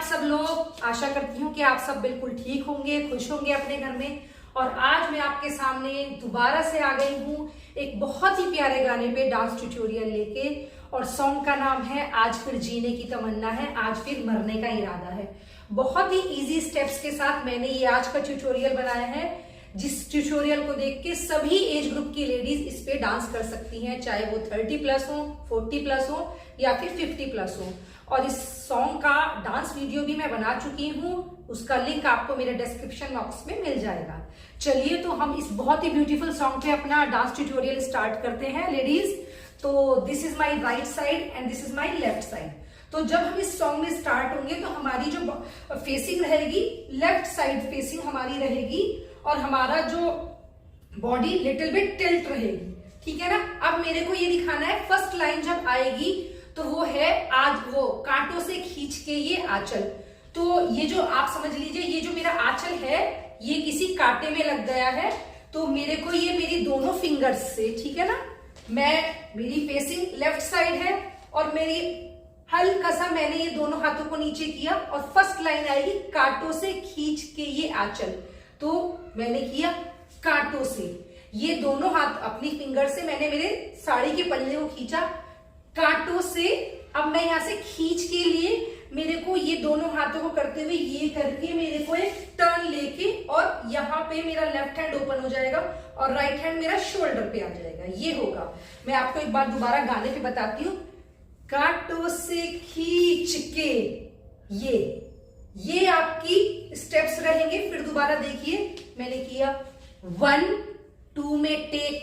सब लोग। आशा करती हूँ कि आप सब बिल्कुल ठीक होंगे, खुश होंगे अपने घर में। और आज मैं आपके सामने दोबारा से आ गई हूँ एक बहुत ही प्यारे गाने पे डांस ट्यूटोरियल लेके। और सॉन्ग का नाम है आज फिर जीने की तमन्ना है, आज फिर मरने का इरादा है। बहुत ही इजी स्टेप्स के साथ मैंने ये आज का ट्यूटोरियल बनाया है, जिस ट्यूटोरियल को देख के सभी एज ग्रुप की लेडीज इस पे डांस कर सकती हैं, चाहे वो 30 प्लस हो, 40 प्लस हो या फिर 50 प्लस हो। और इस सॉन्ग का डांस वीडियो भी मैं बना चुकी हूँ, उसका लिंक आपको मेरे डिस्क्रिप्शन बॉक्स में मिल जाएगा। चलिए तो हम इस बहुत ही ब्यूटीफुल सॉन्ग पे अपना डांस ट्यूटोरियल स्टार्ट करते हैं लेडीज। तो this is my right side and this is my left side. तो जब हम इस सॉन्ग में स्टार्ट होंगे तो हमारी जो फेसिंग रहेगी, लेफ्ट साइड फेसिंग हमारी रहेगी और हमारा जो बॉडी लिटिल बिट टिल्ट रहेगी, ठीक है ना। अब मेरे को ये दिखाना है, फर्स्ट लाइन जब आएगी तो वो है आज वो कांटों से खींच के ये आंचल। तो ये जो आप समझ लीजिए, ये जो मेरा आंचल है ये किसी कांटे में लग गया है। तो मेरे को ये मेरी दोनों फिंगर्स से, ठीक है ना, मेरी फेसिंग लेफ्ट साइड है और मेरी हल्का सा मैंने ये दोनों हाथों को नीचे किया और फर्स्ट लाइन आएगी कांटों से खींच के ये आंचल। तो मैंने किया कांटों से, ये दोनों हाथ अपनी फिंगर से मैंने मेरे साड़ी के पल्ले को खींचा कांटों से। अब मैं यहां से खींच के लिए मेरे को ये दोनों हाथों को करते हुए ये करके मेरे को एक टर्न लेके और यहाँ पे मेरा लेफ्ट हैंड ओपन हो जाएगा और राइट हैंड मेरा शोल्डर पे आ जाएगा। ये होगा, मैं आपको एक बार दोबारा गाने पे बताती हूँ। कांटों से खींच के ये आपकी स्टेप्स रहेंगे। फिर दोबारा देखिए, मैंने किया 1 2 में टेक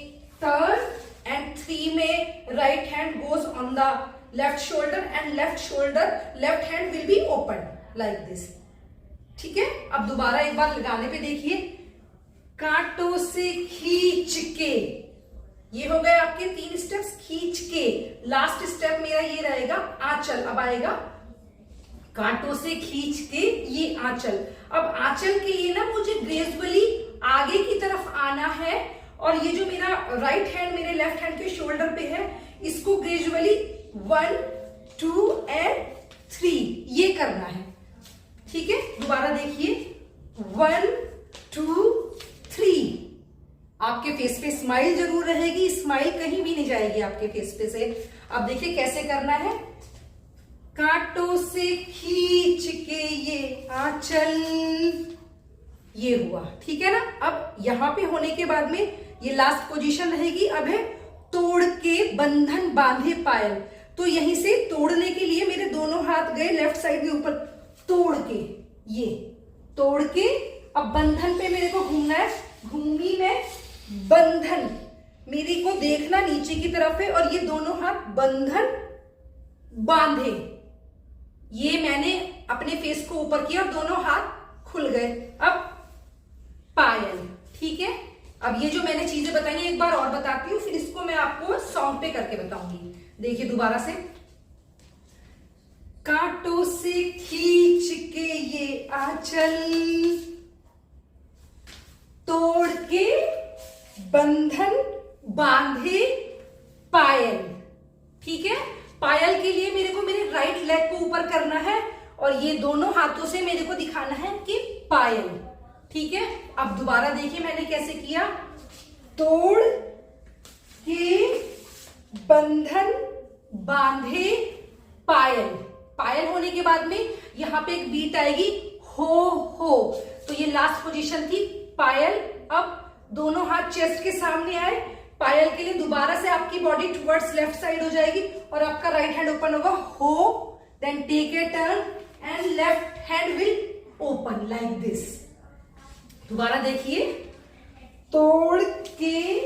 टर्न एंड 3 में right hand goes on the left shoulder and left hand will be open like this, ठीक है। अब दोबारा एक बार लगाने पे देखिए, कांटों से खींच के, ये हो गए आपके 3 स्टेप्स खींच के। लास्ट स्टेप मेरा ये रहेगा आंचल। अब आएगा कांटों से खींच के ये आंचल। अब आंचल के लिए ना मुझे ग्रेजुअली आगे की तरफ आना है और ये जो मेरा राइट हैंड मेरे लेफ्ट हैंड के शोल्डर पे है, इसको ग्रेजुअली 1 2 एंड 3 ये करना है, ठीक है। दोबारा देखिए 1 2 3। आपके फेस पे स्माइल जरूर रहेगी, स्माइल कहीं भी नहीं जाएगी आपके फेस पे से। अब देखिए कैसे करना है, कांटों से खींच के ये आंचल, ये हुआ, ठीक है ना। अब यहां पे होने के बाद में ये लास्ट पोजीशन रहेगी। अब है तोड़ के बंधन बांधे पायल। तो यहीं से तोड़ने के लिए मेरे दोनों हाथ गए लेफ्ट साइड के ऊपर, तोड़ के ये तोड़ के अब बंधन पे मेरे को घूमना है। घूमी मैं बंधन, मेरी को देखना नीचे की तरफ है और ये दोनों हाथ बंधन बांधे। ये मैंने अपने फेस को ऊपर किया और दोनों हाथ खुल गए। अब पायल, ठीक है। अब ये जो मैंने चीजें बताई एक बार और बताती हूँ, फिर इसको मैं आपको सॉन्ग पे करके बताऊंगी। देखिए दोबारा से, कांटों से खींच के ये आंचल, तोड़ के बंधन बांधे पायल, ठीक है। पायल के लिए मेरे को मेरे राइट लेग को ऊपर करना है और ये दोनों हाथों से मेरे को दिखाना है कि पायल, ठीक है। अब दोबारा देखिए मैंने कैसे किया, तोड़ के बंधन बांधे पायल। पायल होने के बाद में यहां पे एक बीट आएगी हो। तो ये लास्ट पोजीशन थी पायल। अब दोनों हाथ चेस्ट के सामने आए पायल के लिए। दोबारा से आपकी बॉडी टुवर्ड्स लेफ्ट साइड हो जाएगी और आपका राइट हैंड ओपन होगा हो, then take a turn and left hand will open like this. दोबारा देखिए, तोड़ के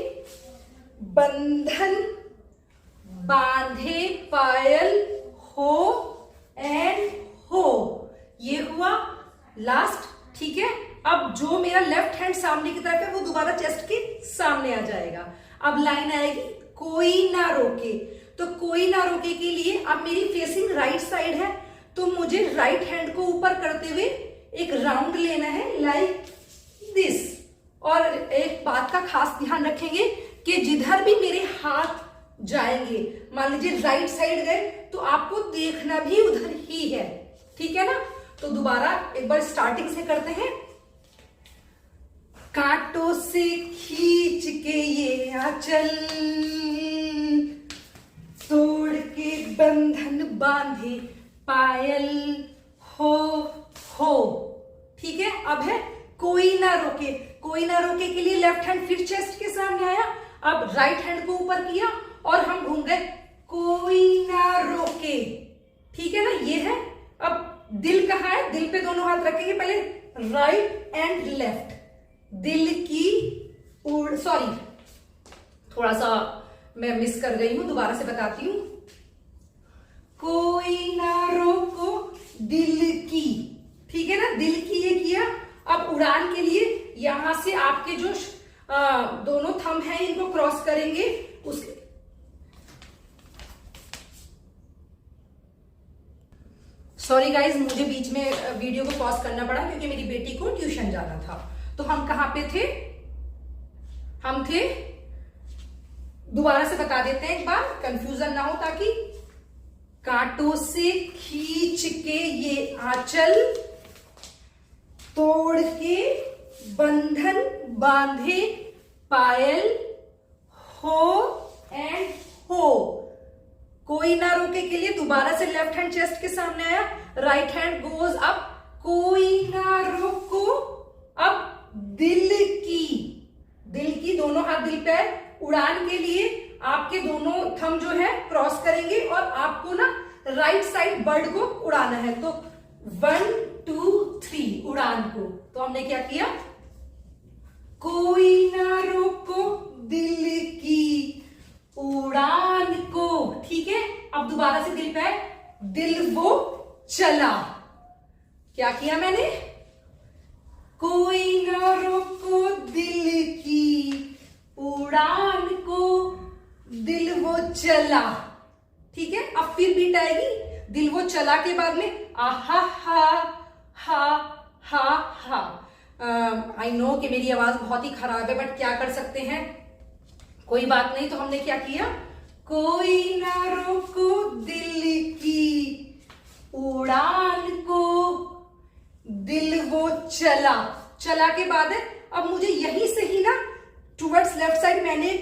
बंधन बांधे पायल हो एंड हो, ये हुआ लास्ट, ठीक है। अब जो मेरा लेफ्ट हैंड सामने की तरफ है वो दोबारा चेस्ट के सामने आ जाएगा। अब लाइन आएगी कोई ना रोके। तो कोई ना रोके के लिए अब मेरी फेसिंग राइट साइड है, तो मुझे राइट हैंड को ऊपर करते हुए एक राउंड लेना है लाइक दिस। और एक बात का खास ध्यान रखेंगे कि जिधर भी मेरे हाथ जाएंगे, मान लीजिए राइट साइड गए, तो आपको देखना भी उधर ही है, ठीक है ना। तो दोबारा एक बार स्टार्टिंग से करते हैं। कांटों से खींच के ये आंचल, तोड़ के बंधन बांधे पायल हो। ठीक है। अब है कोई ना रोके। कोई ना रोके के लिए लेफ्ट हैंड फिर चेस्ट के सामने आया, अब राइट हैंड को ऊपर किया और हम घूम गए कोई ना रोके। ठीक है ना, ये है। अब दिल कहाँ है? दिल पे दोनों हाथ रखेंगे, पहले राइट एंड लेफ्ट। दिल की सॉरी, थोड़ा सा मैं मिस कर गई हूं, दोबारा से बताती हूं। कोई ना रोको दिल की, ठीक है ना, दिल की ये किया। अब उड़ान के लिए यहां से आपके जो दोनों थंब हैं इनको क्रॉस करेंगे। उसके सॉरी गाइज, मुझे बीच में वीडियो को पॉज करना पड़ा क्योंकि मेरी बेटी को ट्यूशन जाना था। तो हम कहां पे थे? हम थे, दोबारा से बता देते हैं एक बार, कंफ्यूजन ना हो, ताकि कांटों से खींच के ये आंचल, तोड़ के बंधन बांधे पायल हो एंड हो। कोई ना रोके के लिए दोबारा से लेफ्ट हैंड चेस्ट के सामने आया, राइट हैंड गोज अप, कोई ना रोको। अब दिल की दोनों हाथ दिल पे है। उड़ान के लिए आपके दोनों थंब जो है क्रॉस करेंगे और आपको ना राइट साइड बर्ड को उड़ाना है। तो 1 2 3 उड़ान को। तो हमने क्या किया? कोई ना रोको दिल की उड़ान को। ठीक है। अब दोबारा से दिल पे है, दिल वो चला। क्या किया मैंने? कोई ना रोको दिल की उड़ान को, दिल वो चला। ठीक है। अब फिर बीट आएगी, दिल वो चला के बाद में आहा हा हा हा हा। आई नो कि मेरी आवाज बहुत ही खराब है, बट क्या कर सकते हैं, कोई बात नहीं। तो हमने क्या किया? कोई ना रोको दिल की उड़ान को, दिल वो चला। चला के बाद है, अब मुझे यहीं से ही ना टुवर्ड्स लेफ्ट साइड, मैंने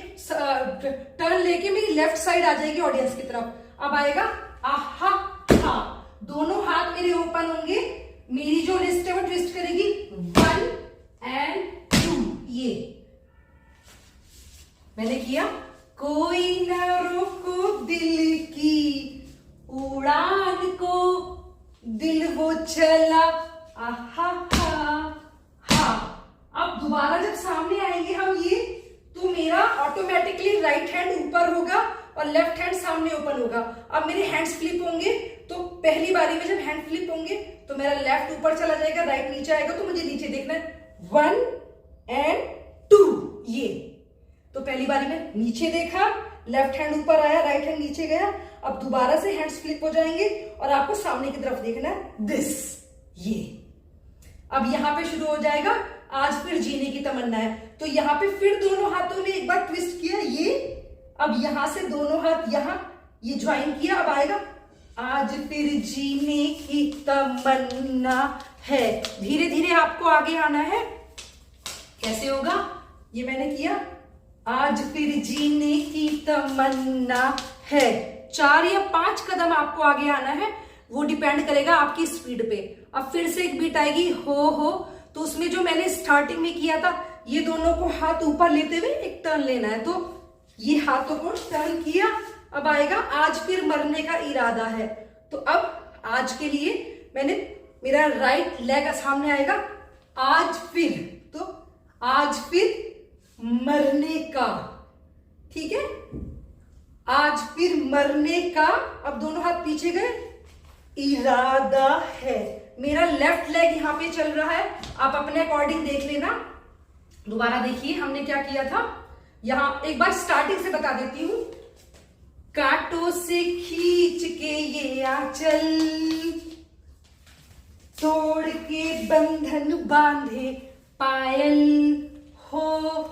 टर्न लेके मेरी लेफ्ट साइड आ जाएगी ऑडियंस की तरफ। अब आएगा आहा हा। दोनों हाथ मेरे ओपन होंगे, मेरी जो रिस्ट है वो ट्विस्ट करेगी 1 and 2। ये मैंने किया। कोई ना रोको दिल की उड़ान को, दिल वो चला आहा हा। अब दोबारा जब सामने आएंगे हम ये, तो मेरा ऑटोमेटिकली राइट हैंड ऊपर होगा और लेफ्ट हैंड सामने ओपन होगा। अब मेरे हैंड्स फ्लिप होंगे, तो पहली बारी में जब हैंड फ्लिप होंगे तो मेरा लेफ्ट ऊपर चला जाएगा, राइट नीचे आएगा। तो मुझे नीचे देखना है 1 and 2। ये तो पहली बारी में नीचे देखा, लेफ्ट हैंड ऊपर आया, राइट हैंड नीचे गया। अब दोबारा से हैंड्स फ्लिप हो जाएंगे और आपको सामने की तरफ देखना है दिस। ये अब यहां पे शुरू हो जाएगा आज फिर जीने की तमन्ना है। तो यहां पे फिर दोनों हाथों ने एक बार ट्विस्ट किया ये। अब यहां से दोनों हाथ यहां ये ज्वाइन किया। अब आएगा आज फिर जीने की तमन्ना है। धीरे धीरे आपको आगे आना है। कैसे होगा? ये मैंने किया, आज फिर जीने की तमन्ना है। 4 या 5 कदम आपको आगे आना है, वो डिपेंड करेगा आपकी स्पीड पे। अब फिर से एक बीट आएगी हो, तो उसमें जो मैंने स्टार्टिंग में किया था, ये दोनों को हाथ ऊपर लेते हुए एक टर्न लेना है। तो ये हाथों को टर्न किया। अब आएगा आज फिर मरने का इरादा है। तो अब आज के लिए मैंने, मेरा राइट लेग सामने आएगा, आज फिर, तो आज फिर मरने का। ठीक है, आज फिर मरने का। अब दोनों हाथ पीछे गए, इरादा है। मेरा लेफ्ट लेग यहां पे चल रहा है, आप अपने अकॉर्डिंग देख लेना। दोबारा देखिए हमने क्या किया था। यहां एक बार स्टार्टिंग से बता देती हूं। कांटों से खींच के ये आंचल, तोड़ के बंधन बांधे पायल हो,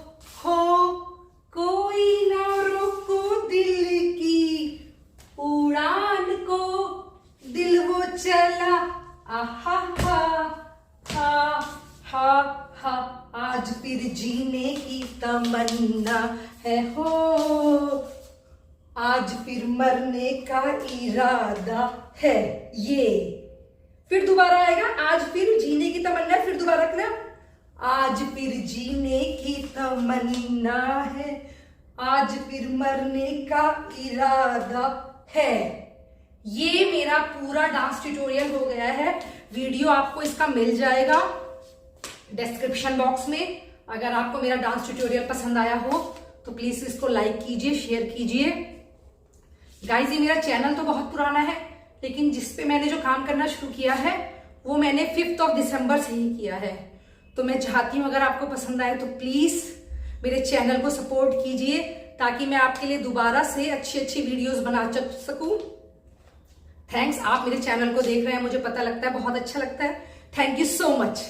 कोई ना रोको दिल की उड़ान को, दिल वो चला आहा है हो, आज फिर मरने का इरादा है। ये फिर दोबारा आएगा, आज फिर जीने की तमन्ना है, फिर दोबारा करें, आज फिर जीने की तमन्ना है, आज फिर मरने का इरादा है। ये मेरा पूरा डांस ट्यूटोरियल हो गया है। वीडियो आपको इसका मिल जाएगा डिस्क्रिप्शन बॉक्स में। अगर आपको मेरा डांस ट्यूटोरियल पसंद आया हो तो प्लीज इसको लाइक कीजिए, शेयर कीजिए। गाइस, ये मेरा चैनल तो बहुत पुराना है, लेकिन जिसपे मैंने जो काम करना शुरू किया है वो मैंने 5 दिसंबर से ही किया है। तो मैं चाहती हूँ अगर आपको पसंद आए तो प्लीज मेरे चैनल को सपोर्ट कीजिए, ताकि मैं आपके लिए दोबारा से अच्छी अच्छी वीडियोस बना सकूं। थैंक्स, आप मेरे चैनल को देख रहे हैं, मुझे पता लगता है, बहुत अच्छा लगता है। Thank you so much.